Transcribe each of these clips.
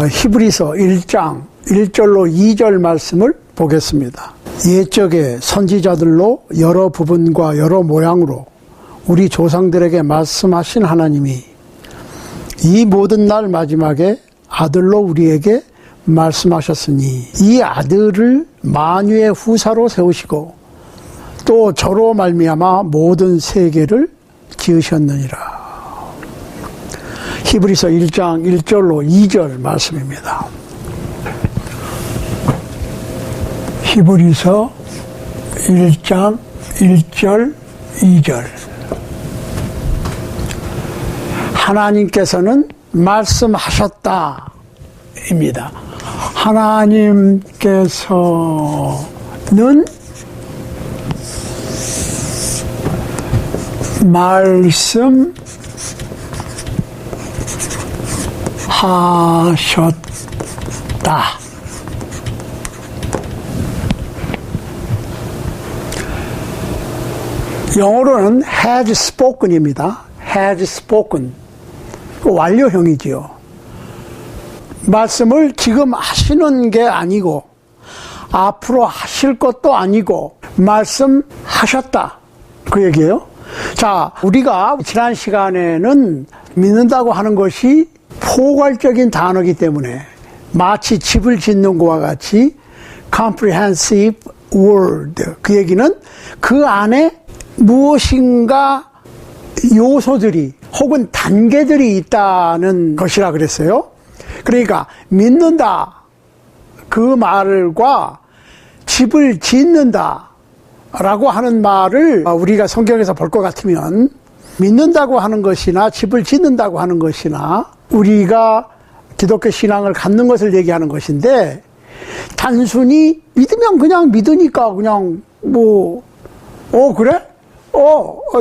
히브리서 1장 1절로 2절 말씀을 보겠습니다. 옛적에 선지자들로 여러 부분과 여러 모양으로 우리 조상들에게 말씀하신 하나님이 이 모든 날 마지막에 아들로 우리에게 말씀하셨으니 이 아들을 만유의 후사로 세우시고 또 저로 말미암아 모든 세계를 지으셨느니라. 히브리서 1장 1절로 2절 말씀입니다. 히브리서 1장 1절 2절. 하나님께서는 말씀하셨다 입니다. 하나님께서는 말씀하셨다. 영어로는 has spoken입니다. has spoken. 완료형이지요. 말씀을 지금 하시는 게 아니고 앞으로 하실 것도 아니고 말씀하셨다. 그 얘기예요. 자, 우리가 지난 시간에는 믿는다고 하는 것이 포괄적인 단어이기 때문에 마치 집을 짓는 것과 같이 comprehensive word. 그 얘기는 그 안에 무엇인가 요소들이 혹은 단계들이 있다는 것이라 그랬어요. 그러니까 믿는다 그 말과 집을 짓는다 라고 하는 말을 우리가 성경에서 볼 것 같으면 믿는다고 하는 것이나 집을 짓는다고 하는 것이나 우리가 기독교 신앙을 갖는 것을 얘기하는 것인데 단순히 믿으면 그냥 믿으니까 그냥 그래?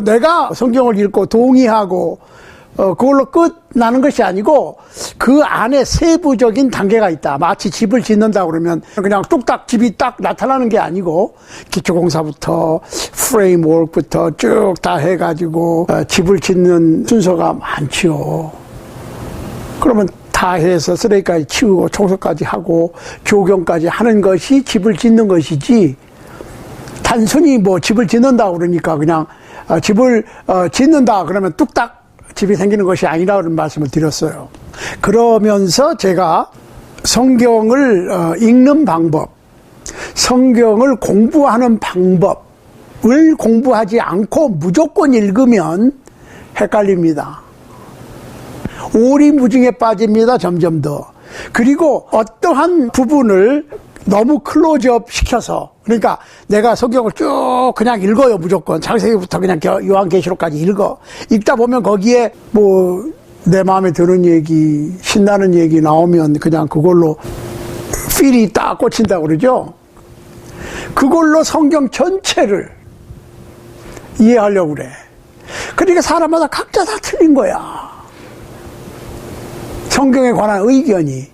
내가 성경을 읽고 동의하고 그걸로 끝나는 것이 아니고 그 안에 세부적인 단계가 있다. 마치 집을 짓는다 그러면 그냥 뚝딱 집이 딱 나타나는 게 아니고 기초공사부터 프레임워크부터 쭉 다 해가지고 집을 짓는 순서가 많지요. 그러면 다 해서 쓰레기까지 치우고 청소까지 하고 조경까지 하는 것이 집을 짓는 것이지 단순히 집을 짓는다 그러니까 그냥 집을 짓는다 그러면 뚝딱 집이 생기는 것이 아니라는 말씀을 드렸어요. 그러면서 제가 성경을 읽는 방법, 성경을 공부하는 방법을 공부하지 않고 무조건 읽으면 헷갈립니다. 오리무중에 빠집니다. 점점 더. 그리고 어떠한 부분을 너무 클로즈업 시켜서 그러니까 내가 성경을 쭉 그냥 읽어요. 무조건 창세기부터 그냥 요한계시록까지 읽다 보면 거기에 내 마음에 드는 얘기 신나는 얘기 나오면 그냥 그걸로 필이 딱 꽂힌다고 그러죠. 그걸로 성경 전체를 이해하려고 그래. 그러니까 사람마다 각자 다 틀린 거야. 성경에 관한 의견이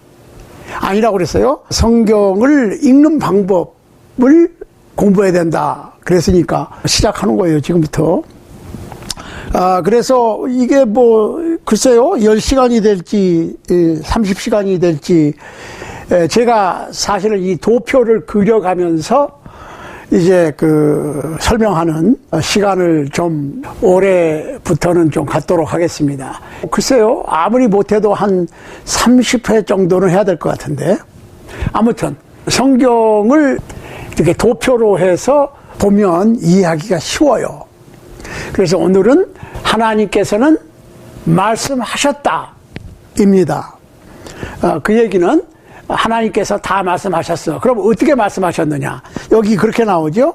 아니라고 그랬어요. 성경을 읽는 방법을 공부해야 된다 그랬으니까 시작하는 거예요. 지금부터. 그래서 이게 글쎄요 10시간이 될지 30시간이 될지 제가 사실은 이 도표를 그려가면서 이제 설명하는 시간을 좀 올해부터는 좀 갖도록 하겠습니다. 글쎄요, 아무리 못해도 한 30회 정도는 해야 될 것 같은데. 아무튼, 성경을 이렇게 도표로 해서 보면 이해하기가 쉬워요. 그래서 오늘은 하나님께서는 말씀하셨다. 입니다. 그 얘기는 하나님께서 다 말씀하셨어. 그럼 어떻게 말씀하셨느냐? 여기 그렇게 나오죠?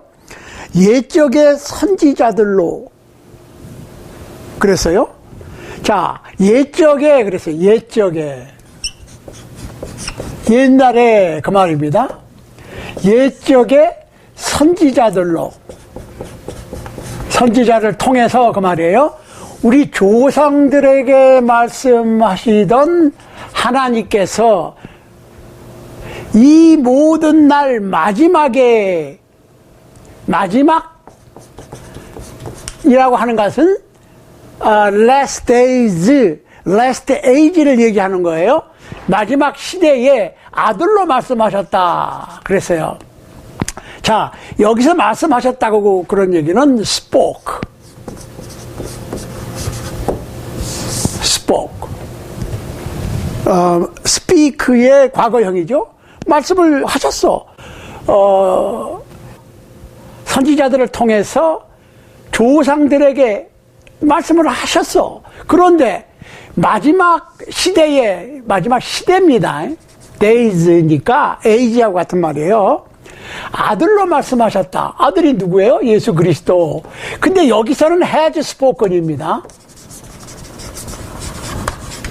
옛적의 선지자들로 그랬어요. 자, 옛적에 그랬어요. 옛적에. 옛날에 그 말입니다. 옛적의 선지자들로. 선지자를 통해서 그 말이에요. 우리 조상들에게 말씀하시던 하나님께서 이 모든 날 마지막이라고 하는 것은 last days, last age를 얘기하는 거예요. 마지막 시대에 아들로 말씀하셨다 그랬어요. 자, 여기서 말씀하셨다고 그런 얘기는 spoke. speak의 과거형이죠. 말씀을 하셨어. 선지자들을 통해서 조상들에게 말씀을 하셨어. 그런데 마지막 시대입니다. days니까 age하고 같은 말이에요. 아들로 말씀하셨다. 아들이 누구예요? 예수 그리스도. 근데 여기서는 has spoken입니다.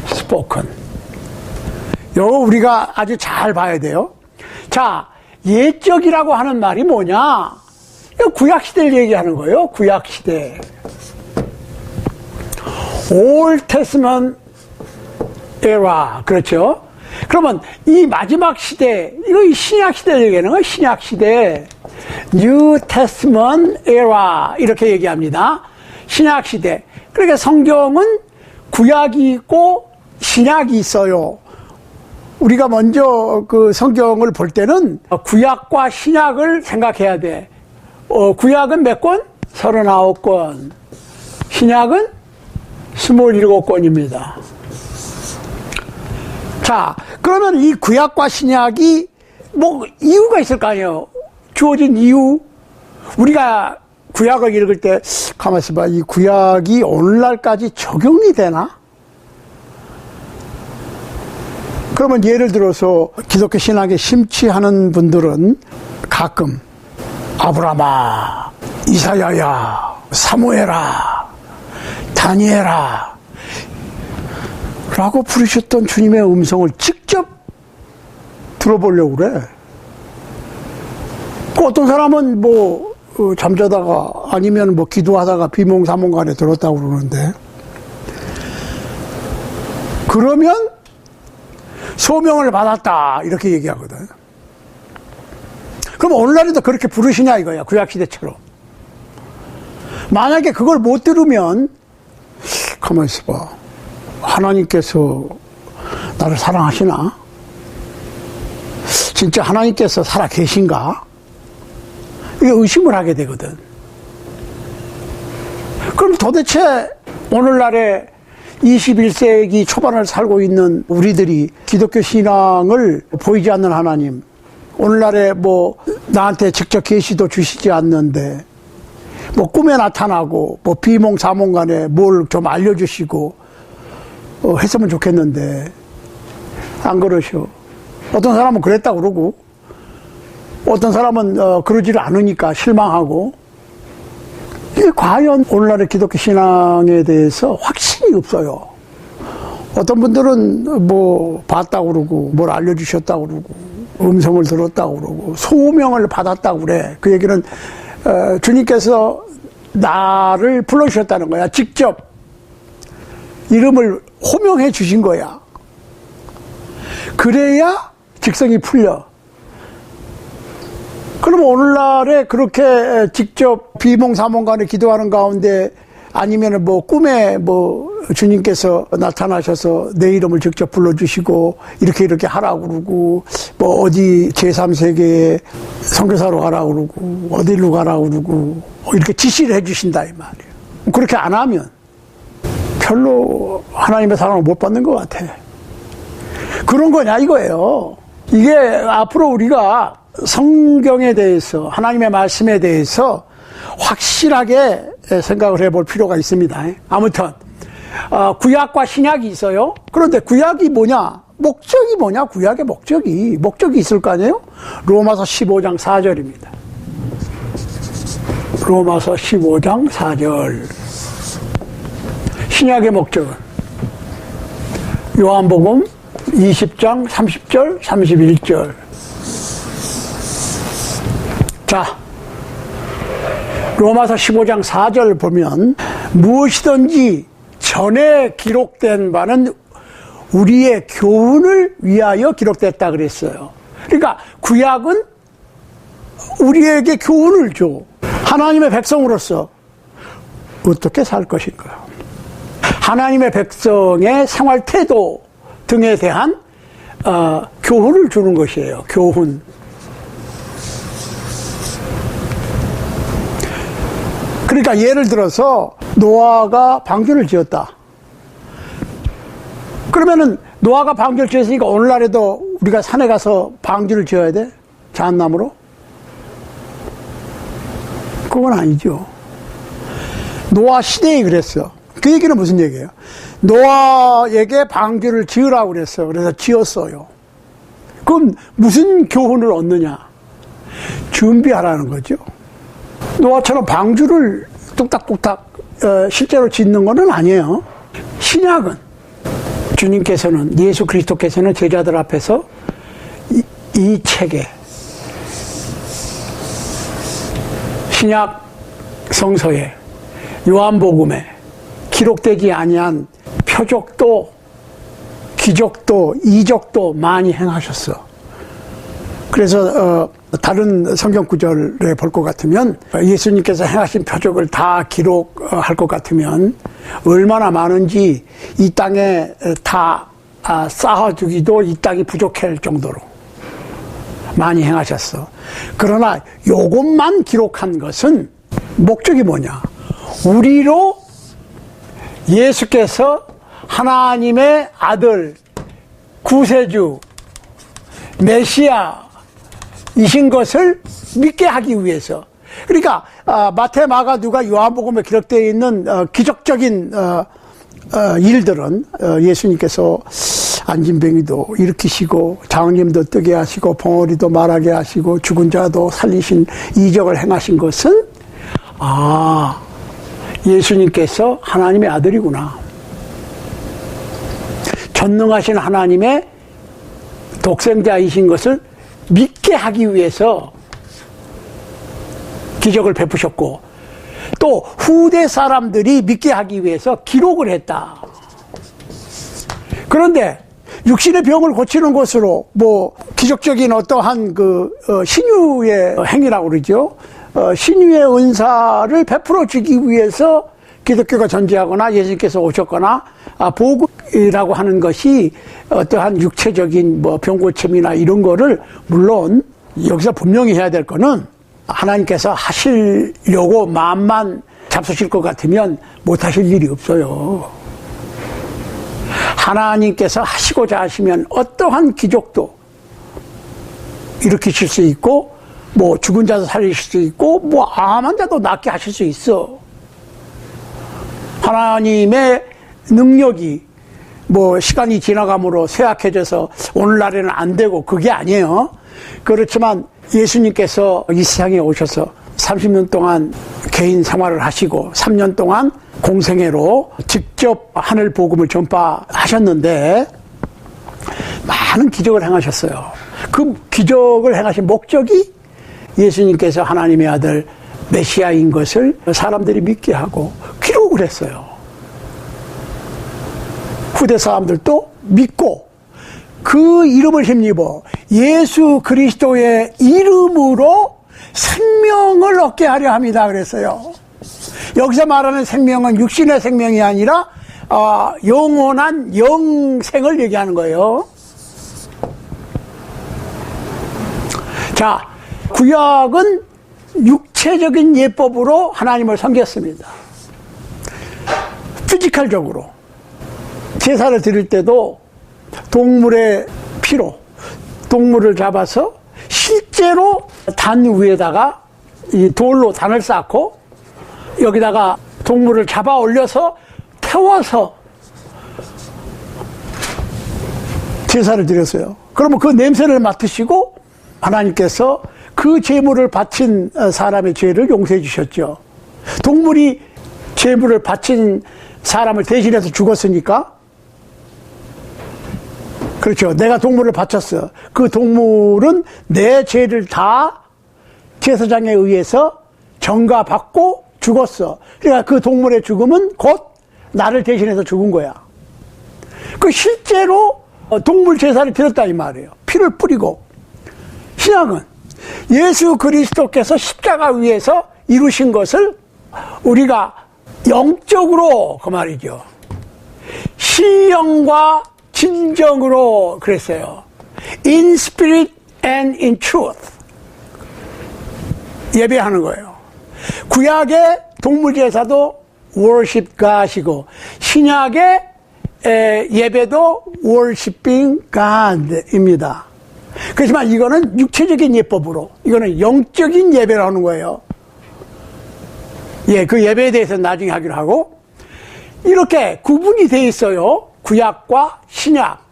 spoken. 요거 우리가 아주 잘 봐야 돼요. 자, 예적이라고 하는 말이 뭐냐? 구약시대를 얘기하는 거예요. 구약시대. Old Testament era. 그렇죠? 그러면 이 마지막 시대, 이거 신약시대를 얘기하는 거예요. 신약시대. New Testament era. 이렇게 얘기합니다. 신약시대. 그러니까 성경은 구약이 있고 신약이 있어요. 우리가 먼저 그 성경을 볼 때는 구약과 신약을 생각해야 돼. 구약은 몇 권? 39권. 신약은 27권입니다. 자, 그러면 이 구약과 신약이 뭐 이유가 있을 거 아니에요. 주어진 이유. 우리가 구약을 읽을 때 가만히 있어봐. 이 구약이 오늘날까지 적용이 되나? 그러면 예를 들어서 기독교 신학에 심취하는 분들은 가끔 아브라함아, 이사야야, 사무엘아, 다니엘아 라고 부르셨던 주님의 음성을 직접 들어보려고 그래. 어떤 사람은 뭐 잠자다가 아니면 뭐 기도하다가 비몽사몽간에 들었다고 그러는데, 그러면 소명을 받았다 이렇게 얘기하거든. 그럼 오늘날에도 그렇게 부르시냐 이거야. 구약시대처럼. 만약에 그걸 못 들으면 가만히 있어봐. 하나님께서 나를 사랑하시나? 진짜 하나님께서 살아 계신가? 이게 의심을 하게 되거든. 그럼 도대체 오늘날에 21세기 초반을 살고 있는 우리들이 기독교 신앙을 보이지 않는 하나님, 오늘날에 뭐 나한테 직접 계시도 주시지 않는데 뭐 꿈에 나타나고 뭐 비몽사몽간에 뭘 좀 알려주시고 했으면 좋겠는데 안 그러셔. 어떤 사람은 그랬다고 그러고 어떤 사람은 그러지를 않으니까 실망하고. 이게 과연 오늘날의 기독교 신앙에 대해서 확신이 없어요. 어떤 분들은 뭐 봤다고 그러고 뭘 알려주셨다고 그러고 음성을 들었다고 그러고 소명을 받았다고 그래. 그 얘기는 주님께서 나를 불러주셨다는 거야. 직접 이름을 호명해 주신 거야. 그래야 직성이 풀려. 그럼 오늘날에 그렇게 직접 비몽사몽간에 기도하는 가운데 아니면 뭐 꿈에 뭐 주님께서 나타나셔서 내 이름을 직접 불러주시고 이렇게 하라고 그러고 뭐 어디 제3세계에 선교사로 가라고 그러고 어디로 가라고 그러고 이렇게 지시를 해주신다 이 말이에요. 그렇게 안 하면 별로 하나님의 사랑을 못 받는 것 같아. 그런 거냐 이거예요. 이게 앞으로 우리가 성경에 대해서 하나님의 말씀에 대해서 확실하게 생각을 해볼 필요가 있습니다. 아무튼 구약과 신약이 있어요. 그런데 구약이 뭐냐? 목적이 뭐냐? 구약의 목적이 있을 거 아니에요? 로마서 15장 4절입니다. 로마서 15장 4절. 신약의 목적은 요한복음 20장 30절 31절. 자, 로마서 15장 4절 보면 무엇이든지 전에 기록된 바는 우리의 교훈을 위하여 기록됐다 그랬어요. 그러니까 구약은 우리에게 교훈을 줘. 하나님의 백성으로서 어떻게 살 것인가. 하나님의 백성의 생활 태도 등에 대한 교훈을 주는 것이에요. 교훈. 그러니까 예를 들어서 노아가 방주를 지었다. 그러면은 노아가 방주를 지었으니까 오늘날에도 우리가 산에 가서 방주를 지어야 돼? 잣나무로? 그건 아니죠. 노아 시대에 그랬어. 그 얘기는 무슨 얘기예요? 노아에게 방주를 지으라고 그랬어. 그래서 지었어요. 그럼 무슨 교훈을 얻느냐? 준비하라는 거죠. 노아처럼 방주를 뚝딱뚝딱 실제로 짓는 건 아니에요. 신약은 주님께서는, 예수 그리스도께서는 제자들 앞에서 이 책에, 신약 성서에, 요한복음에 기록되지 아니한 표적도 기적도 이적도 많이 행하셨어. 그래서 다른 성경 구절에 볼 것 같으면, 예수님께서 행하신 표적을 다 기록할 것 같으면 얼마나 많은지 이 땅에 다 쌓아두기도 이 땅이 부족할 정도로 많이 행하셨어. 그러나 요것만 기록한 것은 목적이 뭐냐? 우리로 예수께서 하나님의 아들, 구세주, 메시아 이신 것을 믿게 하기 위해서. 그러니까 마태, 마가, 누가, 요한복음에 기록되어 있는 기적적인 일들은 예수님께서 안진뱅이도 일으키시고 장님도 뜨게 하시고 벙어리도 말하게 하시고 죽은 자도 살리신 이적을 행하신 것은 예수님께서 하나님의 아들이구나. 전능하신 하나님의 독생자이신 것을 믿게 하기 위해서 기적을 베푸셨고, 또 후대 사람들이 믿게 하기 위해서 기록을 했다. 그런데 육신의 병을 고치는 것으로 뭐 기적적인 어떠한 신유의 행위라고 그러죠. 신유의 은사를 베풀어 주기 위해서 기독교가 존재하거나 예수님께서 오셨거나 복음이라고 하는 것이 어떠한 육체적인 뭐 병고침이나 이런 거를, 물론 여기서 분명히 해야 될 거는, 하나님께서 하시려고 마음만 잡수실 것 같으면 못 하실 일이 없어요. 하나님께서 하시고자 하시면 어떠한 기적도 일으키실 수 있고, 뭐 죽은 자도 살리실 수 있고, 뭐 암한 자도 낫게 하실 수 있어. 하나님의 능력이 뭐 시간이 지나감으로 쇠약해져서 오늘날에는 안 되고 그게 아니에요. 그렇지만 예수님께서 이 세상에 오셔서 30년 동안 개인 생활을 하시고 3년 동안 공생애로 직접 하늘 복음을 전파하셨는데 많은 기적을 행하셨어요. 그 기적을 행하신 목적이 예수님께서 하나님의 아들 메시아인 것을 사람들이 믿게 하고 기록을 했어요. 후대 사람들도 믿고 그 이름을 힘입어 예수 그리스도의 이름으로 생명을 얻게 하려 합니다. 그랬어요. 여기서 말하는 생명은 육신의 생명이 아니라 영원한 영생을 얘기하는 거예요. 자, 구약은 육체적인 예법으로 하나님을 섬겼습니다. 피지컬적으로 제사를 드릴 때도 동물의 피로 동물을 잡아서 실제로 단 위에다가 이 돌로 단을 쌓고 여기다가 동물을 잡아 올려서 태워서 제사를 드렸어요. 그러면 그 냄새를 맡으시고 하나님께서 그 제물을 바친 사람의 죄를 용서해 주셨죠. 동물이 제물을 바친 사람을 대신해서 죽었으니까, 그렇죠. 내가 동물을 바쳤어. 그 동물은 내 죄를 다 제사장에 의해서 전가받고 죽었어. 그러니까 그 동물의 죽음은 곧 나를 대신해서 죽은 거야. 그 실제로 동물 제사를 드렸다 이 말이에요. 피를 뿌리고. 신약은 예수 그리스도께서 십자가 위에서 이루신 것을 우리가 영적으로, 그 말이죠, 신령과 진정으로 그랬어요. in spirit and in truth 예배하는 거예요. 구약의 동물제사도 worship God이고 신약의 예배도 worshiping God입니다. 그렇지만 이거는 육체적인 예법으로, 이거는 영적인 예배를 하는 거예요. 예, 그 예배에 대해서는 나중에 하기로 하고, 이렇게 구분이 돼 있어요. 구약과 신약.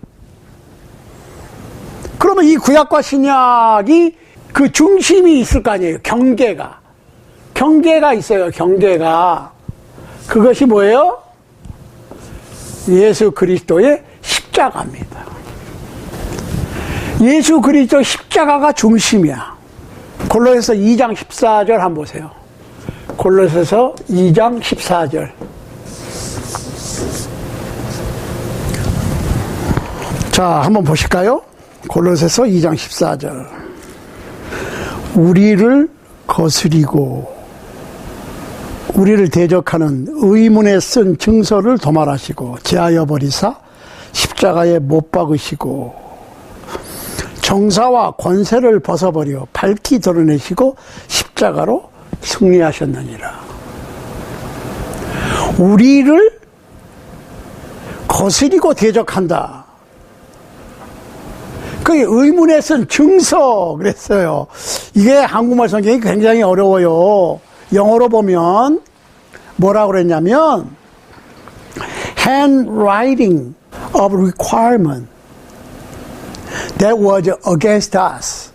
그러면 이 구약과 신약이 그 중심이 있을 거 아니에요. 경계가. 경계가 있어요. 경계가. 그것이 뭐예요? 예수 그리스도의 십자가입니다. 예수 그리스도 십자가가 중심이야. 골로새서 2장 14절 한번 보세요. 골로새서 2장 14절. 자, 한번 보실까요? 골로새서 2장 14절. 우리를 거스리고 우리를 대적하는 의문에 쓴 증서를 도말하시고 제하여 버리사 십자가에 못 박으시고 정사와 권세를 벗어버려 밝히 드러내시고 십자가로 승리하셨느니라. 우리를 거스리고 대적한다. 그게 의문에 쓴 증서 그랬어요. 이게 한국말 성경이 굉장히 어려워요. 영어로 보면 뭐라고 그랬냐면 handwriting of requirement that was against us.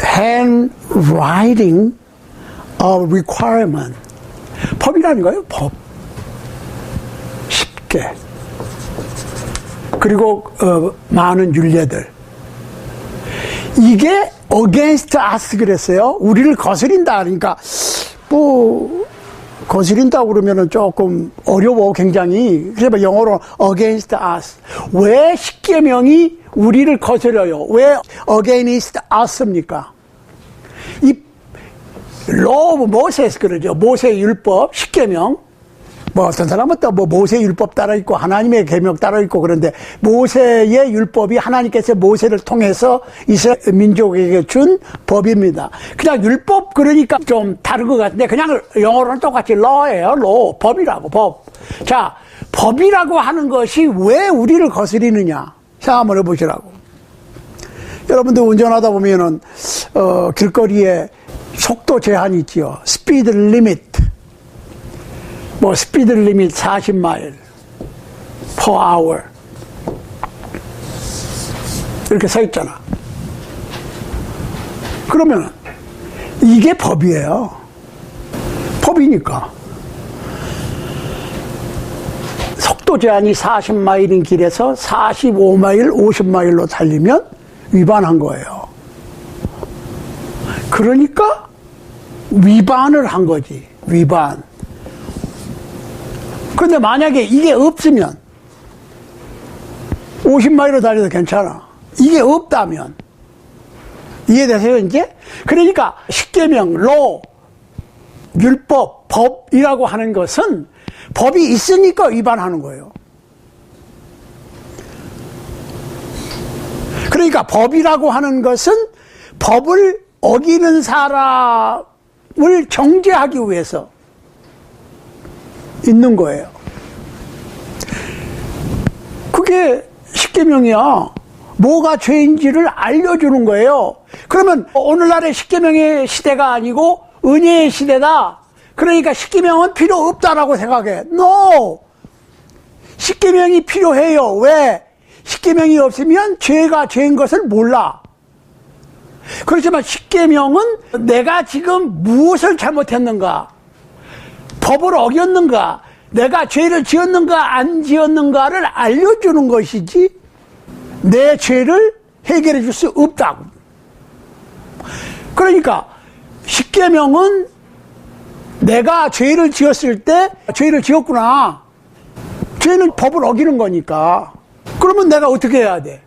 handwriting of requirement. 법이라는 거예요. 법. 쉽게. 그리고 많은 율례들. 이게 against us 그랬어요. 우리를 거스린다. 그러니까 뭐 거스린다 그러면은 조금 어려워 굉장히. 그래서 영어로 against us. 왜 십계명이 우리를 거스려요? 왜 against us입니까? 이 law of Moses 그러죠. 모세 율법 십계명. 뭐 어떤 사람은 또 뭐 모세 율법 따라 있고 하나님의 계명 따라 있고 그런데 모세의 율법이 하나님께서 모세를 통해서 이스라엘 민족에게 준 법입니다. 그냥 율법 그러니까 좀 다른 것 같은데 그냥 영어로는 똑같이 law예요. law. 법이라고 법. 자, 법이라고 하는 것이 왜 우리를 거스리느냐 생각 한번 해보시라고. 여러분들 운전하다 보면은 길거리에 속도 제한이 있지요. 스피드 리미트. 뭐 스피드 리밋 40마일 per hour 이렇게 써 있잖아. 그러면 이게 법이에요. 법이니까 속도 제한이 40마일인 길에서 45마일, 50마일로 달리면 위반한 거예요. 그러니까 위반을 한 거지. 위반. 그런데 만약에 이게 없으면 50마일로 달려도 괜찮아. 이게 없다면 이해되세요 이제? 그러니까 십계명, 로, 율법, 법이라고 하는 것은 법이 있으니까 위반하는 거예요. 그러니까 법이라고 하는 것은 법을 어기는 사람을 정죄하기 위해서 있는 거예요. 그게 십계명이야. 뭐가 죄인지를 알려주는 거예요. 그러면 오늘날의 십계명의 시대가 아니고 은혜의 시대다. 그러니까 십계명은 필요 없다라고 생각해. No! 십계명이 필요해요. 왜? 십계명이 없으면 죄가 죄인 것을 몰라. 그렇지만 십계명은 내가 지금 무엇을 잘못했는가? 법을 어겼는가? 내가 죄를 지었는가 안 지었는가를 알려주는 것이지 내 죄를 해결해 줄 수 없다고. 그러니까 십계명은 내가 죄를 지었을 때 죄를 지었구나. 죄는 법을 어기는 거니까. 그러면 내가 어떻게 해야 돼?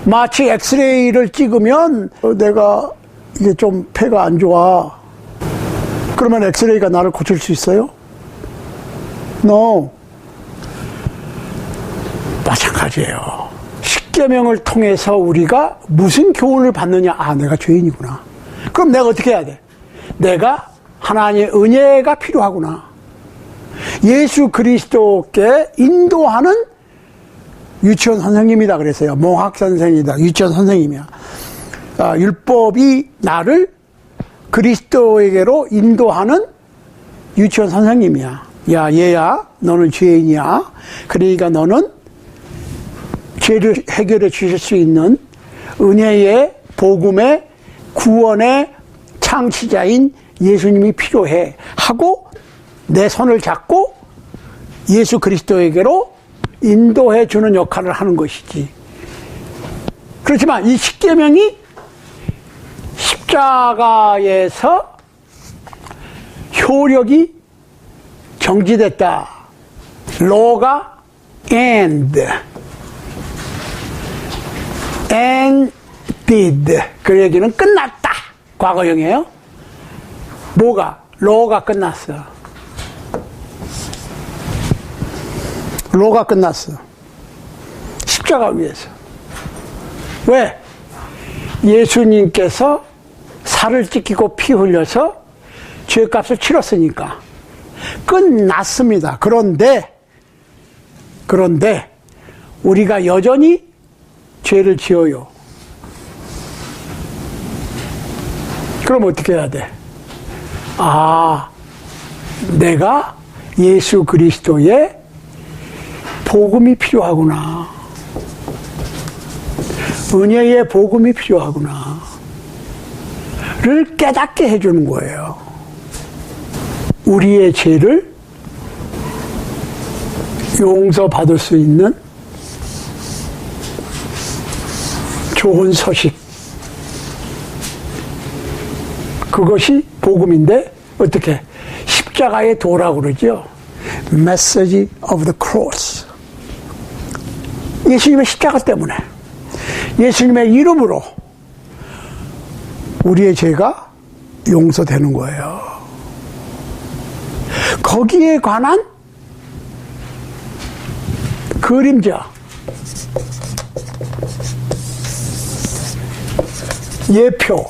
마치 엑스레이를 찍으면 내가 이게 좀 폐가 안 좋아. 그러면 엑스레이가 나를 고칠 수 있어요? No. 마찬가지예요. 십계명을 통해서 우리가 무슨 교훈을 받느냐? 아, 내가 죄인이구나. 그럼 내가 어떻게 해야 돼? 내가 하나님의 은혜가 필요하구나. 예수 그리스도께 인도하는 유치원 선생님이다 그랬어요. 몽학 선생이다. 유치원 선생님이야. 율법이 나를 그리스도에게로 인도하는 유치원 선생님이야. 야, 얘야, 너는 죄인이야. 그러니까 너는 죄를 해결해 주실 수 있는 은혜의 복음의 구원의 창시자인 예수님이 필요해 하고 내 손을 잡고 예수 그리스도에게로 인도해 주는 역할을 하는 것이지. 그렇지만 이 십계명이 십자가에서 효력이 정지됐다. law가 ended. 그 얘기는 끝났다. 과거형이에요. 뭐가? law가 끝났어. law가 끝났어. 십자가 위에서. 왜? 예수님께서 살을 찢기고 피 흘려서 죄값을 치렀으니까 끝났습니다. 그런데 우리가 여전히 죄를 지어요. 그럼 어떻게 해야 돼? 아, 내가 예수 그리스도의 복음이 필요하구나. 은혜의 복음이 필요하구나. 를 깨닫게 해주는 거예요. 우리의 죄를 용서받을 수 있는 좋은 소식. 그것이 복음인데 어떻게? 십자가의 도라고 그러죠. Message of the cross. 예수님의 십자가 때문에 예수님의 이름으로 우리의 죄가 용서되는 거예요. 거기에 관한 그림자, 예표,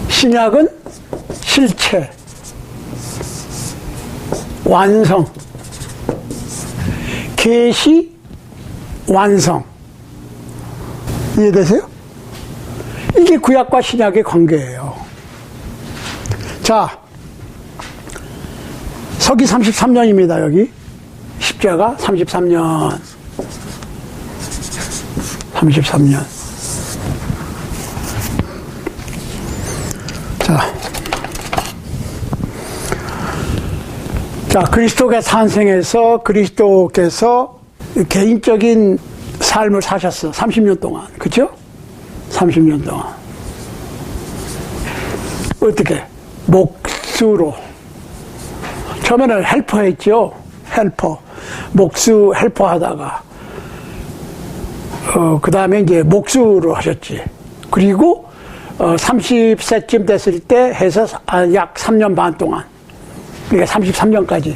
신약은 실체, 완성, 계시, 완성. 이해되세요? 이게 구약과 신약의 관계예요. 자, 서기 33년입니다. 여기 십자가 33년. 자, 그리스도가 탄생해서 그리스도께서 개인적인 삶을 사셨어. 30년 동안. 그쵸? 30년 동안. 어떻게? 목수로. 처음에는 헬퍼 했죠. 헬퍼. 목수 헬퍼 하다가, 그 다음에 이제 목수로 하셨지. 그리고, 30세쯤 됐을 때 해서 약 3년 반 동안. 그러니까 33년까지.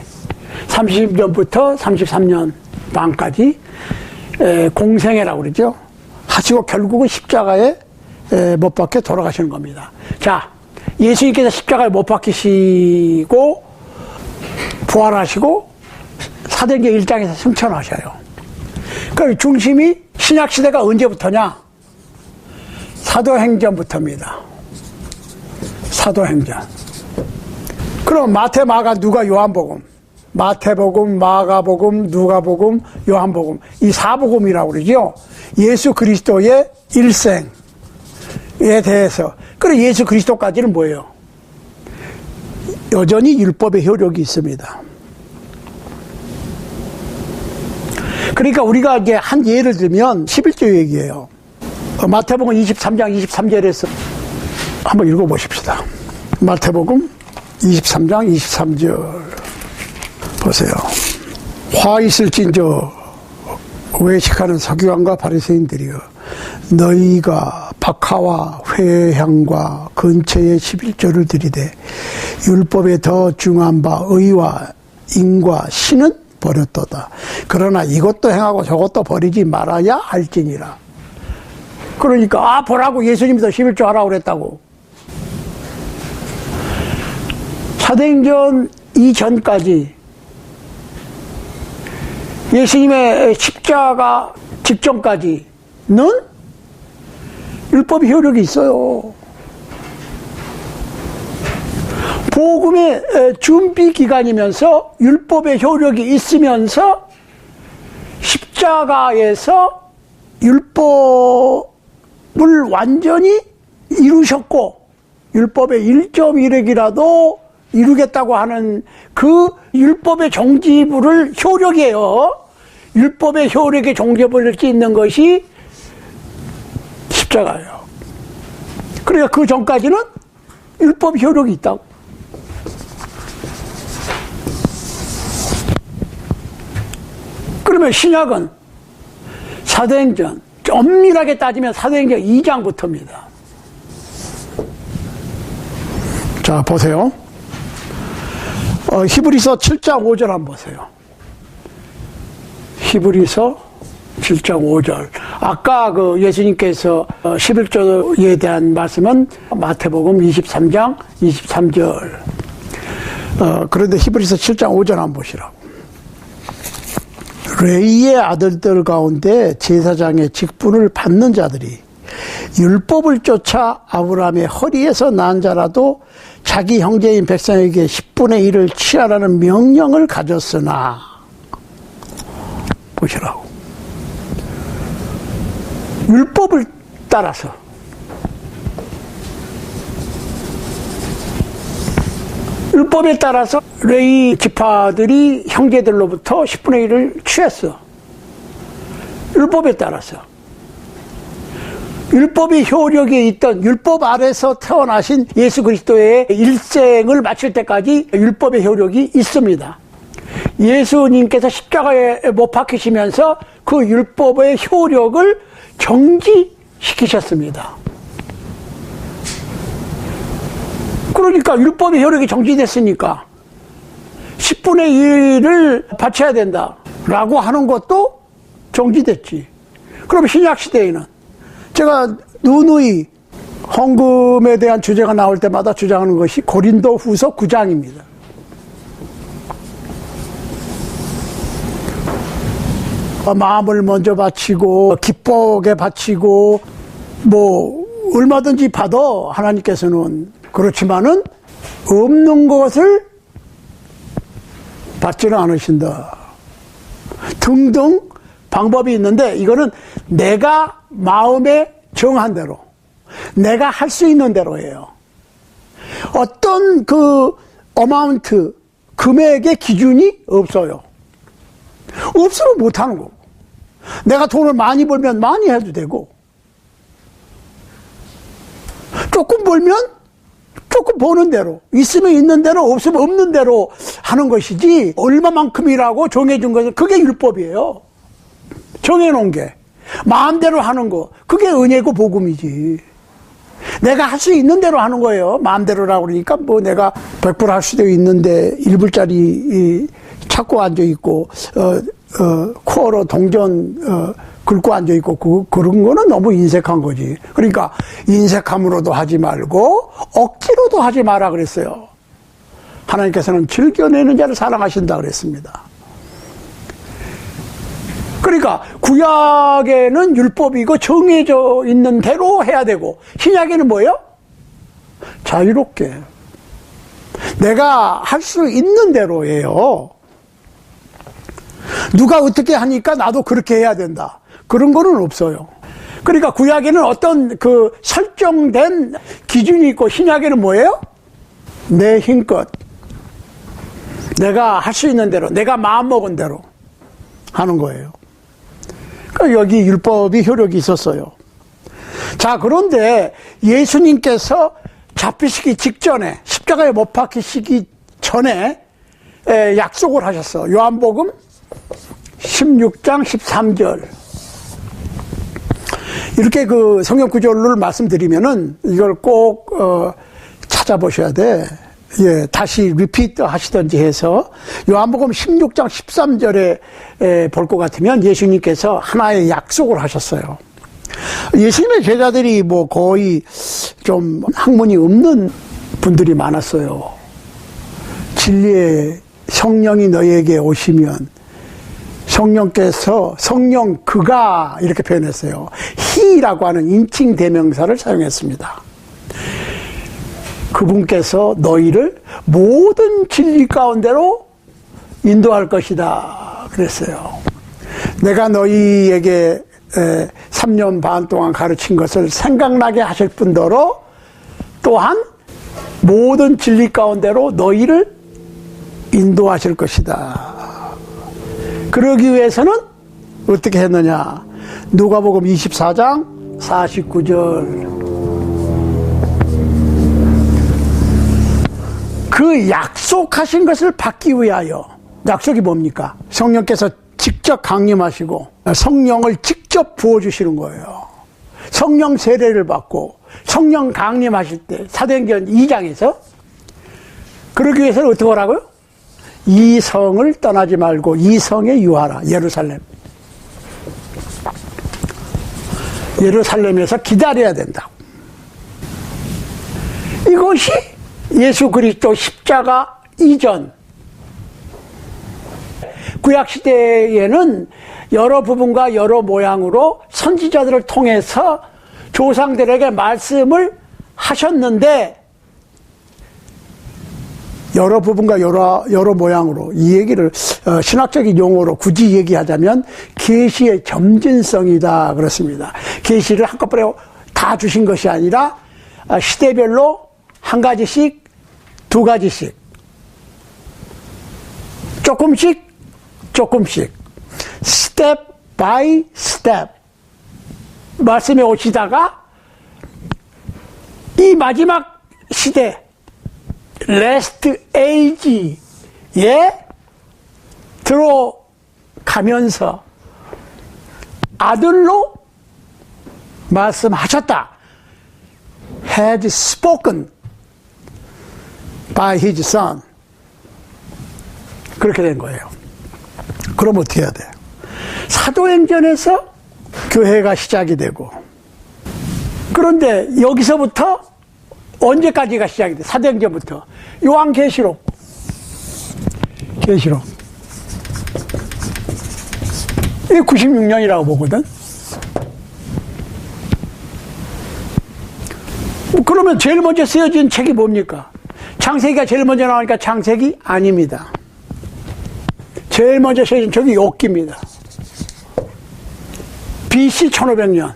30년부터 33년 반까지, 공생애라고 그러죠. 하시고 결국은 십자가에 못 박혀 돌아가시는 겁니다. 자, 예수님께서 십자가에 못 박히시고 부활하시고 사도행전 1장에서 승천하셔요. 그 중심이 신약시대가 언제부터냐? 사도행전부터입니다. 사도행전. 그럼 마태, 마가, 누가, 요한복음. 마태복음, 마가복음, 누가복음, 요한복음. 이 사복음이라고 그러죠. 예수 그리스도의 일생에 대해서. 그래, 예수 그리스도까지는 뭐예요? 여전히 율법의 효력이 있습니다. 그러니까 우리가 이제 한 예를 들면 11조 얘기예요. 마태복음 23장 23절에서 한번 읽어보십시다. 마태복음 23장 23절 보세요. 화 있을진저 외식하는 서기관과 바리새인들이여, 너희가 박하와 회향과 근처의 11조를 들이되 율법에 더 중요한 바 의와 인과 신은 버렸도다. 그러나 이것도 행하고 저것도 버리지 말아야 할지니라. 그러니까 보라고 예수님도 11조 하라고 그랬다고. 사도행전 이전까지 예수님의 십자가 직전까지는 율법의 효력이 있어요. 복음의 준비 기간이면서 율법의 효력이 있으면서 십자가에서 율법을 완전히 이루셨고 율법의 1.1획이라도 이루겠다고 하는 그 율법의 종지부를 효력이에요. 율법의 효력의 종지부를 찢는 것이 십자가예요. 그러니까 그 전까지는 율법 효력이 있다고. 그러면 신약은 사도행전, 엄밀하게 따지면 사도행전 2장부터입니다. 자, 보세요. 히브리서 7장 5절 한번 보세요. 히브리서 7장 5절. 아까 그 예수님께서 11조에 대한 말씀은 마태복음 23장 23절. 그런데 히브리서 7장 5절 한번 보시라고. 레이의 아들들 가운데 제사장의 직분을 받는 자들이 율법을 쫓아 아브라함의 허리에서 난 자라도 자기 형제인 백성에게 10분의 1을 취하라는 명령을 가졌으나, 보시라고. 율법을 따라서 율법에 따라서 레위 지파들이 형제들로부터 10분의 1을 취했어. 율법에 따라서. 율법이 효력이 있던 율법 아래서 태어나신 예수 그리스도의 일생을 마칠 때까지 율법의 효력이 있습니다. 예수님께서 십자가에 못 박히시면서 그 율법의 효력을 정지시키셨습니다. 그러니까 율법의 효력이 정지됐으니까 10분의 1을 바쳐야 된다라고 하는 것도 정지됐지. 그럼 신약시대에는 제가 누누이 헌금에 대한 주제가 나올 때마다 주장하는 것이 고린도 후서 9장입니다. 마음을 먼저 바치고 기쁘게 바치고 얼마든지 받아 하나님께서는. 그렇지만은 없는 것을 받지는 않으신다 등등 방법이 있는데, 이거는 내가 마음에 정한 대로 내가 할 수 있는 대로예요. 어떤 그 어마운트 금액의 기준이 없어요. 없으면 못하는 거고, 내가 돈을 많이 벌면 많이 해도 되고, 조금 벌면 조금 버는 대로, 있으면 있는 대로, 없으면 없는 대로 하는 것이지, 얼마만큼이라고 정해준 것은 그게 율법이에요. 정해놓은 게 마음대로 하는 거, 그게 은혜고 복음이지. 내가 할 수 있는 대로 하는 거예요. 마음대로라고 그러니까 내가 100불 할 수도 있는데 1불짜리 찾고 앉아있고 코어로 동전 긁고 앉아있고 그런 거는 너무 인색한 거지. 그러니까 인색함으로도 하지 말고 억지로도 하지 마라 그랬어요. 하나님께서는 즐겨내는 자를 사랑하신다 그랬습니다. 그러니까 구약에는 율법이고 정해져 있는 대로 해야 되고, 신약에는 뭐예요? 자유롭게 내가 할 수 있는 대로예요. 누가 어떻게 하니까 나도 그렇게 해야 된다, 그런 거는 없어요. 그러니까 구약에는 어떤 그 설정된 기준이 있고, 신약에는 뭐예요? 내 힘껏 내가 할 수 있는 대로, 내가 마음먹은 대로 하는 거예요. 그러니까 여기 율법이 효력이 있었어요. 자, 그런데 예수님께서 잡히시기 직전에, 십자가에 못 박히시기 전에 약속을 하셨어. 요한복음 16장 13절. 이렇게 그 성경 구절을 말씀드리면은 이걸 꼭 찾아보셔야 돼. 다시 리피트 하시던지 해서 요한복음 16장 13절에 볼 것 같으면 예수님께서 하나의 약속을 하셨어요. 예수님의 제자들이 뭐 거의 좀 학문이 없는 분들이 많았어요. 진리의 성령이 너희에게 오시면 성령 그가 이렇게 표현했어요. he라고 하는 인칭 대명사를 사용했습니다. 그분께서 너희를 모든 진리 가운데로 인도할 것이다 그랬어요. 내가 너희에게 3년 반 동안 가르친 것을 생각나게 하실 뿐더러 또한 모든 진리 가운데로 너희를 인도하실 것이다. 그러기 위해서는 어떻게 했느냐? 누가복음 24장 49절. 그 약속하신 것을 받기 위하여, 약속이 뭡니까? 성령께서 직접 강림하시고 성령을 직접 부어주시는 거예요. 성령 세례를 받고 성령 강림하실 때 사도행전 2장에서 그러기 위해서는 어떻게 하라고요? 이 성을 떠나지 말고 이 성에 유하라. 예루살렘. 예루살렘에서 기다려야 된다고. 이것이 예수 그리스도 십자가 이전. 구약시대에는 여러 부분과 여러 모양으로 선지자들을 통해서 조상들에게 말씀을 하셨는데 여러 부분과 여러 모양으로 이 얘기를 신학적인 용어로 굳이 얘기하자면 계시의 점진성이다 그렇습니다. 계시를 한꺼번에 다 주신 것이 아니라 시대별로 한 가지씩 두 가지씩 조금씩 스텝 바이 스텝 말씀해 오시다가 이 마지막 시대 Last Age에 들어가면서 아들로 말씀하셨다. Had spoken by his son. 그렇게 된 거예요. 그럼 어떻게 해야 돼요? 사도행전에서 교회가 시작이 되고, 그런데 여기서부터 언제까지가 시작이 돼? 사도행전부터 요한계시록 이게 96년이라고 보거든. 그러면 제일 먼저 쓰여진 책이 뭡니까? 창세기가 제일 먼저 나오니까 창세기 아닙니다. 제일 먼저 쓰여진 책이 욥기입니다. BC 1500년.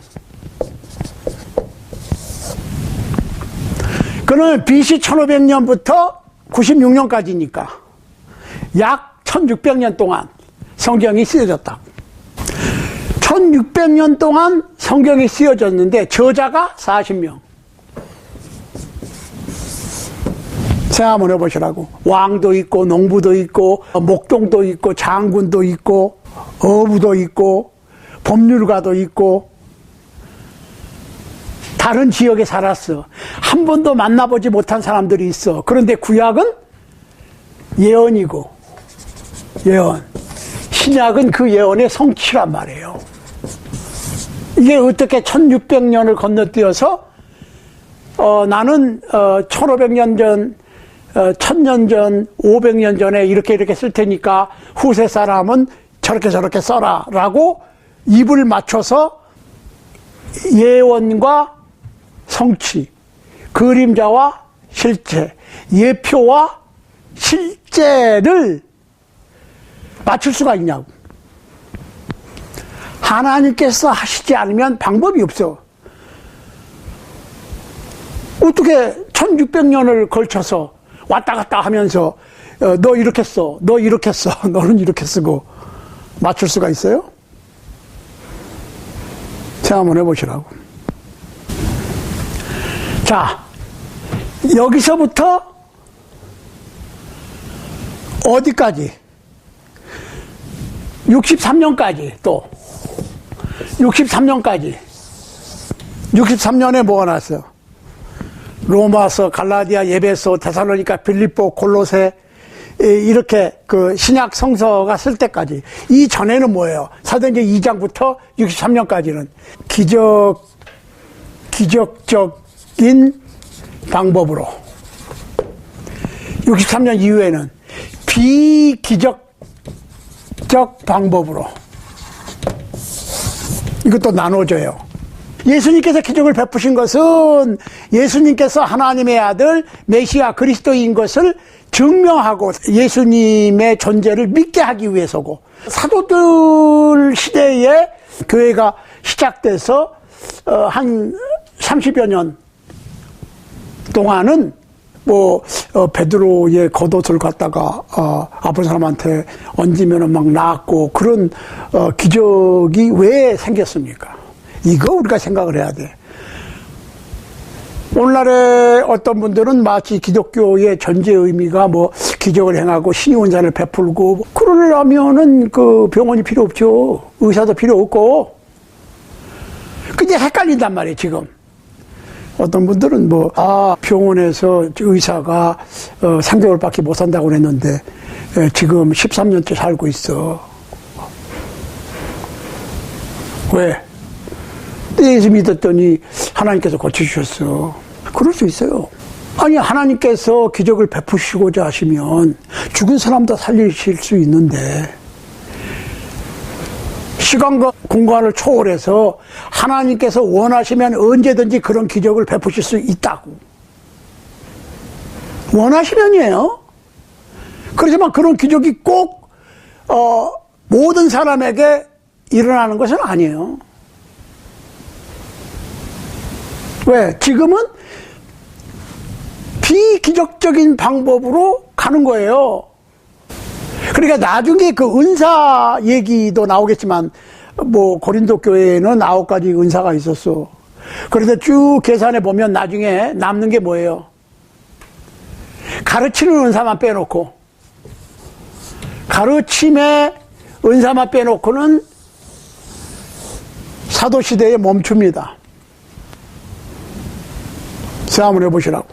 그는 BC 1500년부터 96년까지니까 약 1600년 동안 성경이 쓰여졌다. 1600년 동안 성경이 쓰여졌는데 저자가 40명. 생각 한번 해보시라고. 왕도 있고 농부도 있고 목동도 있고 장군도 있고 어부도 있고 법률가도 있고 다른 지역에 살았어. 한 번도 만나보지 못한 사람들이 있어. 그런데 구약은 예언이고 예언. 신약은 그 예언의 성취란 말이에요. 이게 어떻게 1600년을 건너뛰어서 나는 1500년 전 1000년 전 500년 전에 이렇게 쓸 테니까 후세 사람은 저렇게 써라 라고 입을 맞춰서 예언과 성취, 그림자와 실제, 예표와 실제를 맞출 수가 있냐고. 하나님께서 하시지 않으면 방법이 없어. 어떻게 1600년을 걸쳐서 왔다 갔다 하면서 너 이렇게 써, 너 이렇게 써, 너는 이렇게 쓰고 맞출 수가 있어요? 생각 한번 해보시라고. 자, 여기서부터 어디까지? 63년까지 또 63년까지 63년에 뭐가 났어요? 로마서, 갈라디아, 에베소, 데살로니가, 빌립보, 골로새 이렇게 그 신약 성서가 쓸 때까지, 이 전에는 뭐예요? 사도행전 2장부터 63년까지는 기적적인 방법으로, 63년 이후에는 비기적적 방법으로, 이것도 나눠져요. 예수님께서 기적을 베푸신 것은 예수님께서 하나님의 아들 메시아 그리스도인 것을 증명하고 예수님의 존재를 믿게 하기 위해서고, 사도들 시대에 교회가 시작돼서 한 30여 년 동안은 베드로의 겉옷을 갖다가 아픈 사람한테 얹으면 막 나았고, 그런 기적이 왜 생겼습니까? 이거 우리가 생각을 해야 돼. 오늘날에 어떤 분들은 마치 기독교의 전제 의미가 기적을 행하고 신의 은사를 베풀고, 그러려면은 그 병원이 필요 없죠. 의사도 필요 없고. 근데 헷갈린단 말이에요, 지금. 어떤 분들은 병원에서 의사가 3개월밖에 못 산다고 그랬는데 지금 13년째 살고 있어. 왜? 예수 믿었더니 하나님께서 고쳐주셨어. 그럴 수 있어요. 아니, 하나님께서 기적을 베푸시고자 하시면 죽은 사람도 살리실 수 있는데, 시간과 공간을 초월해서 하나님께서 원하시면 언제든지 그런 기적을 베푸실 수 있다고. 원하시면이에요. 그렇지만 그런 기적이 꼭 모든 사람에게 일어나는 것은 아니에요. 왜? 지금은 비기적적인 방법으로 가는 거예요. 그러니까 나중에 그 은사 얘기도 나오겠지만, 고린도 교회에는 9가지 은사가 있었어. 그래서 쭉 계산해 보면 나중에 남는 게 뭐예요? 가르치는 은사만 빼놓고, 가르침의 은사만 빼놓고는 사도시대에 멈춥니다. 싸움을 해보시라고.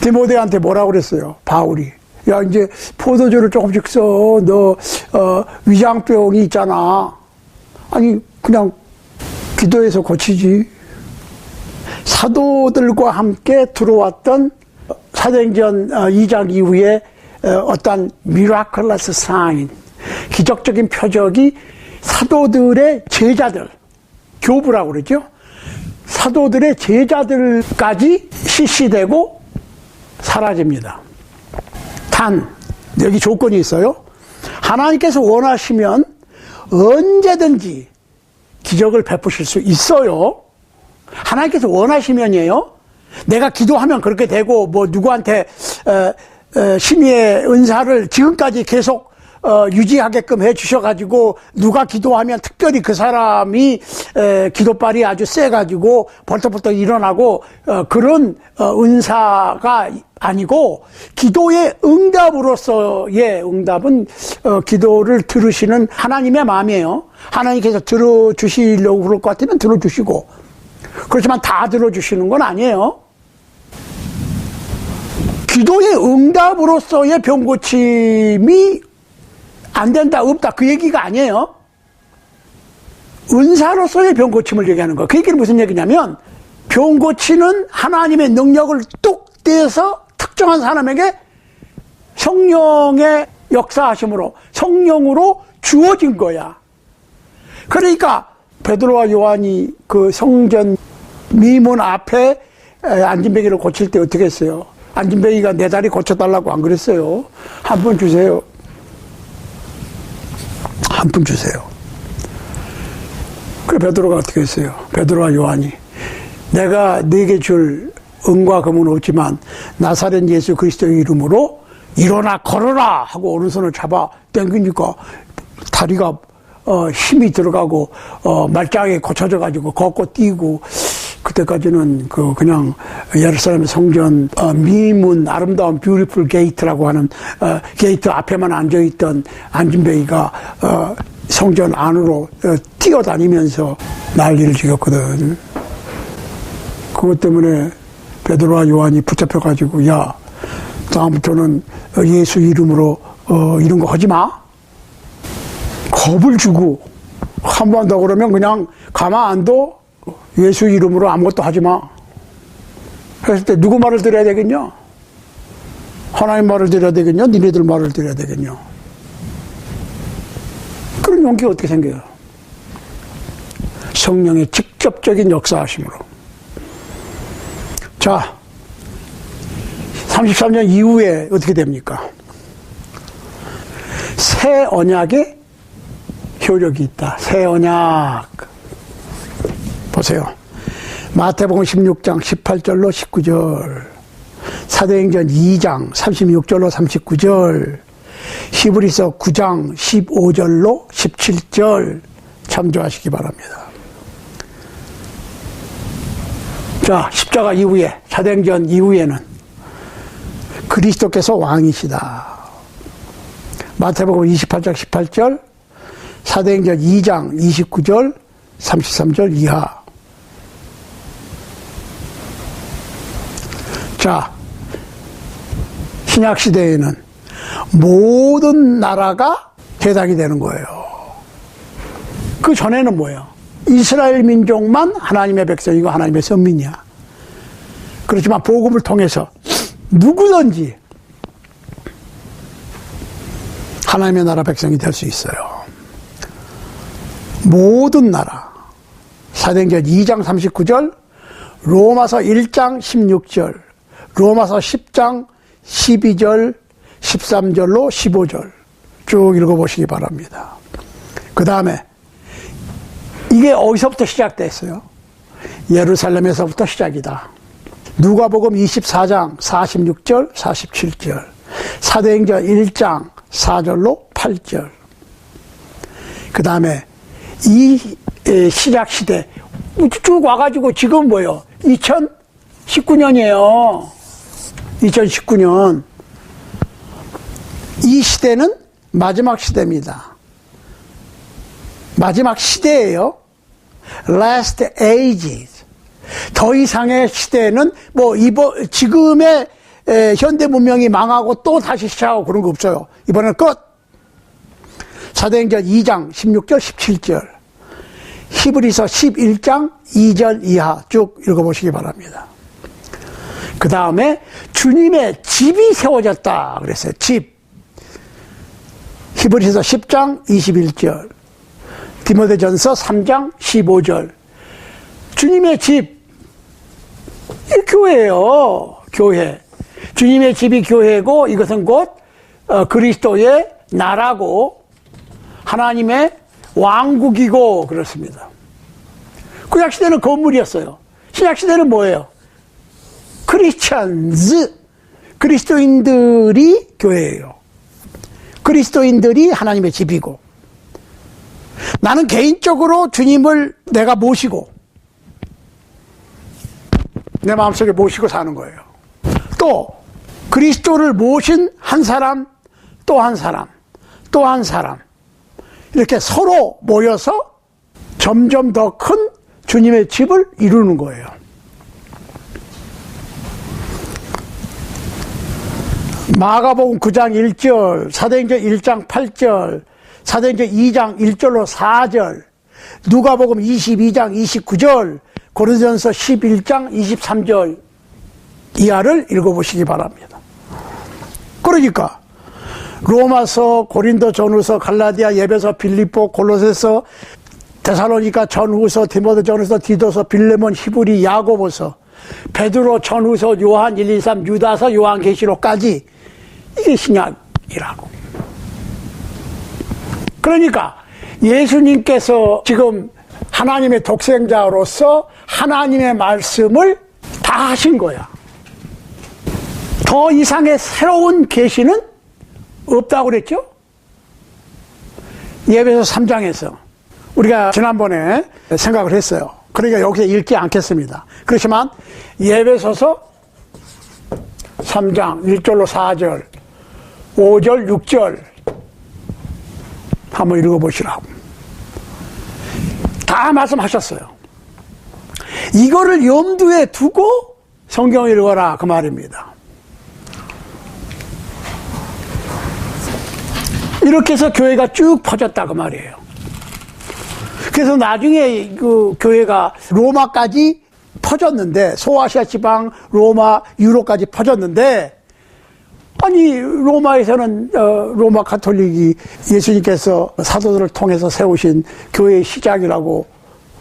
디모데한테 뭐라고 그랬어요? 바울이. 야, 이제 포도주를 조금씩 써. 너 위장병이 있잖아. 아니, 그냥 기도해서 고치지. 사도들과 함께 들어왔던 사도행전 2장 이후에 어떤 미라클러스 사인, 기적적인 표적이 사도들의 제자들, 교부라고 그러죠. 사도들의 제자들까지 실시되고 사라집니다. 단, 여기 조건이 있어요. 하나님께서 원하시면 언제든지 기적을 베푸실 수 있어요. 하나님께서 원하시면이에요. 내가 기도하면 그렇게 되고, 누구한테 신의 은사를 지금까지 계속 유지하게끔 해주셔가지고, 누가 기도하면 특별히 그 사람이 기도발이 아주 세가지고 벌떡벌떡 일어나고, 그런 은사가 아니고, 기도의 응답으로서의 응답은 기도를 들으시는 하나님의 마음이에요. 하나님께서 들어주시려고 그럴 것 같으면 들어주시고, 그렇지만 다 들어주시는 건 아니에요. 기도의 응답으로서의 병고침이 안 된다, 없다, 그 얘기가 아니에요. 은사로서의 병고침을 얘기하는 거예요. 그 얘기는 무슨 얘기냐면, 병고치는 하나님의 능력을 뚝 떼서 특정한 사람에게 성령의 역사하심으로, 성령으로 주어진 거야. 그러니까 베드로와 요한이 그 성전 미문 앞에 안진뱅이를 고칠 때 어떻게 했어요? 안진뱅이가 내 다리 고쳐달라고 안 그랬어요? 한 분 주세요. 한 분 주세요. 그래, 베드로가 어떻게 했어요? 베드로와 요한이, 내가 네게 줄 은과 금은 없지만 나사렛 예수 그리스도의 이름으로 일어나 걸어라 하고 오른손을 잡아 당기니까 다리가 힘이 들어가고 말짱하게 고쳐져 가지고 걷고 뛰고, 그때까지는 그냥 예루살렘 성전 미문, 아름다운 뷰티풀 게이트라고 하는 게이트 앞에만 앉아있던 안진뱅이가 성전 안으로 뛰어다니면서 난리를 지었거든. 그것 때문에 베드로와 요한이 붙잡혀가지고, 야, 다음부터는 예수 이름으로 이런 거 하지 마. 겁을 주고, 한 번 더 그러면 그냥 가만 안 둬. 예수 이름으로 아무것도 하지 마. 그랬을 때 누구 말을 들어야 되겠냐? 하나님 말을 들어야 되겠냐? 니네들 말을 들어야 되겠냐? 그런 용기가 어떻게 생겨요? 성령의 직접적인 역사하심으로. 자, 33년 이후에 어떻게 됩니까? 새 언약에 효력이 있다. 새 언약. 보세요. 마태복음 16장 18절로 19절, 사도행전 2장 36절로 39절, 히브리서 9장 15절로 17절 참조하시기 바랍니다. 자, 십자가 이후에, 사도행전 이후에는 그리스도께서 왕이시다. 마태복음 28장 18절, 사도행전 2장 29절, 33절 이하. 자, 신약시대에는 모든 나라가 해당이 되는 거예요. 그 전에는 뭐예요? 이스라엘 민족만 하나님의 백성이고 하나님의 선민이야. 그렇지만 복음을 통해서 누구든지 하나님의 나라 백성이 될 수 있어요. 모든 나라. 사도행전 2장 39절, 로마서 1장 16절, 로마서 10장 12절, 13절로 15절 쭉 읽어보시기 바랍니다. 그 다음에 이게 어디서부터 시작됐어요? 예루살렘에서부터 시작이다. 누가복음 24장 46절, 47절, 사도행전 1장 4절로 8절. 그 다음에 이 신약시대 쭉 와가지고 지금 뭐예요? 2019년이에요. 2019년. 이 시대는 마지막 시대입니다. 마지막 시대예요. Last ages. 더 이상의 시대는 뭐 지금의 현대 문명이 망하고 또 다시 시작하고 그런 거 없어요. 이번에는 끝. 사도행전 2장 16절 17절, 히브리서 11장 2절 이하 쭉 읽어보시기 바랍니다. 그 다음에 주님의 집이 세워졌다 그랬어요. 집. 히브리서 10장 21절, 디모데전서 3장 15절. 주님의 집, 이 교회예요. 교회. 주님의 집이 교회고 이것은 곧 그리스도의 나라고 하나님의 왕국이고 그렇습니다. 구약시대는 건물이었어요. 신약시대는 뭐예요? 크리스천즈, 그리스도인들이 교회예요. 그리스도인들이 하나님의 집이고, 나는 개인적으로 주님을 내가 모시고 내 마음속에 모시고 사는 거예요. 또 그리스도를 모신 한 사람, 또 한 사람, 또 한 사람, 이렇게 서로 모여서 점점 더 큰 주님의 집을 이루는 거예요. 마가복음 9장 1절, 사도행전 1장 8절, 사도행전 2장 1절로 4절, 누가복음 22장 29절, 고린도전서 11장 23절 이하를 읽어보시기 바랍니다. 그러니까 로마서, 고린도전후서, 갈라디아, 에베소, 빌립보, 골로새서, 데살로니가 전후서, 디모데전후서, 디도서, 빌레몬, 히브리, 야고보서, 베드로 전후서, 요한 1, 2, 3, 유다서, 요한계시록까지 이게 신약이라고. 그러니까 예수님께서 지금 하나님의 독생자로서 하나님의 말씀을 다 하신 거야. 더 이상의 새로운 계시는 없다고 그랬죠? 예배서 3장에서 우리가 지난번에 생각을 했어요. 그러니까 여기서 읽지 않겠습니다. 그렇지만 예배서서 3장 1절로 4절, 5절, 6절 한번 읽어보시라고. 다 말씀하셨어요. 이거를 염두에 두고 성경을 읽어라 그 말입니다. 이렇게 해서 교회가 쭉 퍼졌다 그 말이에요. 그래서 나중에 그 교회가 로마까지 퍼졌는데, 소아시아 지방, 로마, 유로까지 퍼졌는데, 아니 로마에서는 로마 가톨릭이 예수님께서 사도들을 통해서 세우신 교회의 시작이라고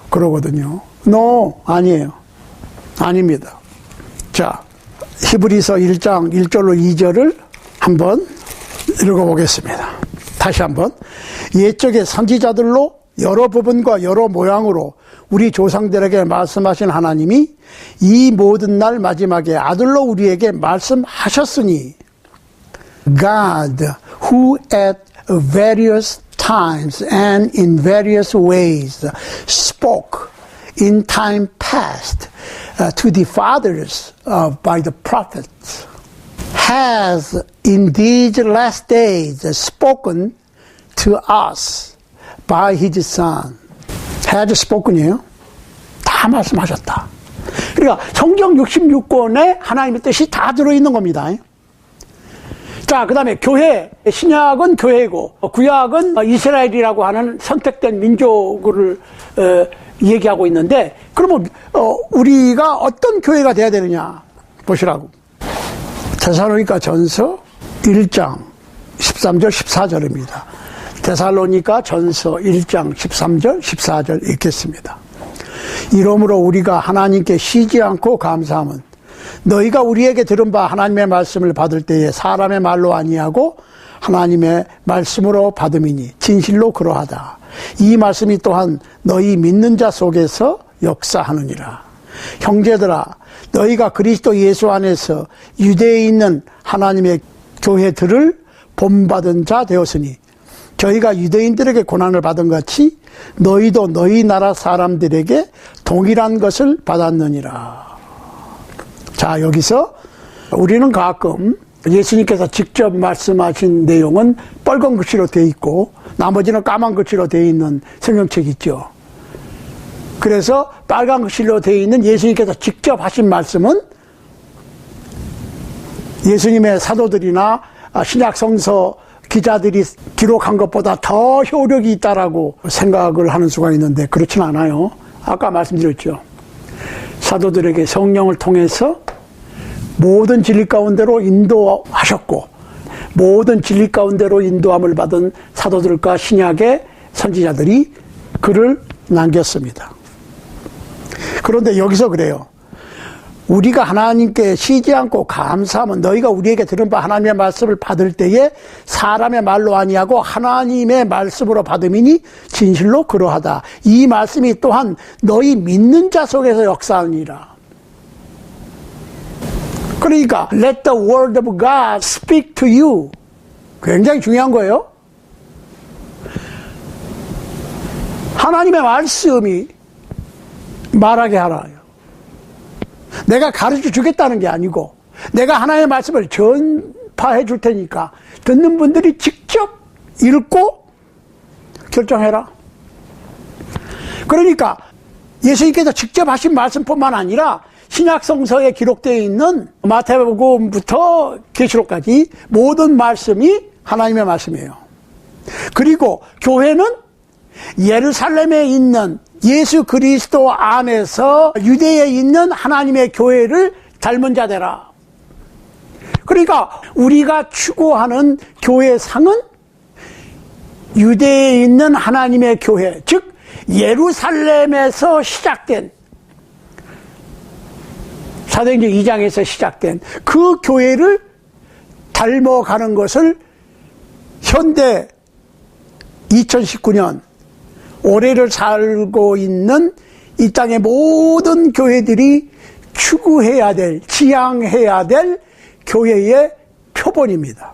그러거든요. 아니에요. 아닙니다. 자, 히브리서 1장 1절로 2절을 한번 읽어보겠습니다. 다시 한번. 옛적의 선지자들로 여러 부분과 여러 모양으로 우리 조상들에게 말씀하신 하나님이 이 모든 날 마지막에 아들로 우리에게 말씀하셨으니, God, who at various times and in various ways spoke in time past to the fathers by the prophets, has in these last days spoken to us by his son. has spoken이에요. 다 말씀하셨다. 그러니까 성경 66권에 하나님의 뜻이 다 들어있는 겁니다. 자, 그 다음에 교회, 신약은 교회고 구약은 이스라엘이라고 하는 선택된 민족을 얘기하고 있는데, 그러면 우리가 어떤 교회가 돼야 되느냐 보시라고. 데살로니가 전서 1장 13절 14절입니다. 데살로니가 전서 1장 13절 14절 읽겠습니다. 이러므로 우리가 하나님께 쉬지 않고 감사함은 너희가 우리에게 들은 바 하나님의 말씀을 받을 때에 사람의 말로 아니하고 하나님의 말씀으로 받음이니 진실로 그러하다. 이 말씀이 또한 너희 믿는 자 속에서 역사하느니라. 형제들아, 너희가 그리스도 예수 안에서 유대에 있는 하나님의 교회들을 본받은 자 되었으니 저희가 유대인들에게 고난을 받은 같이 너희도 너희 나라 사람들에게 동일한 것을 받았느니라. 자, 여기서 우리는 가끔 예수님께서 직접 말씀하신 내용은 빨간 글씨로 되어 있고 나머지는 까만 글씨로 되어 있는 성경책이 있죠. 그래서 빨간 글씨로 되어 있는 예수님께서 직접 하신 말씀은 예수님의 사도들이나 신약 성서 기자들이 기록한 것보다 더 효력이 있다라고 생각을 하는 수가 있는데 그렇진 않아요. 아까 말씀드렸죠. 사도들에게 성령을 통해서 모든 진리 가운데로 인도하셨고 모든 진리 가운데로 인도함을 받은 사도들과 신약의 선지자들이 글을 남겼습니다. 그런데 여기서 그래요. 우리가 하나님께 쉬지 않고 감사하면 너희가 우리에게 들은 바 하나님의 말씀을 받을 때에 사람의 말로 아니하고 하나님의 말씀으로 받음이니 진실로 그러하다. 이 말씀이 또한 너희 믿는 자 속에서 역사하니라. 그러니까 let the word of God speak to you. 굉장히 중요한 거예요. 하나님의 말씀이 말하게 하라. 내가 가르쳐 주겠다는 게 아니고 내가 하나님의 말씀을 전파해 줄 테니까 듣는 분들이 직접 읽고 결정해라. 그러니까 예수님께서 직접 하신 말씀뿐만 아니라 신약 성서에 기록되어 있는 마태복음부터 계시록까지 모든 말씀이 하나님의 말씀이에요. 그리고 교회는 예루살렘에 있는 예수 그리스도 안에서 유대에 있는 하나님의 교회를 닮은 자 되라. 그러니까 우리가 추구하는 교회상은 유대에 있는 하나님의 교회, 즉 예루살렘에서 시작된 사도행전 2장에서 시작된 그 교회를 닮아가는 것을 현대 2019년 올해를 살고 있는 이 땅의 모든 교회들이 추구해야 될, 지향해야 될 교회의 표본입니다.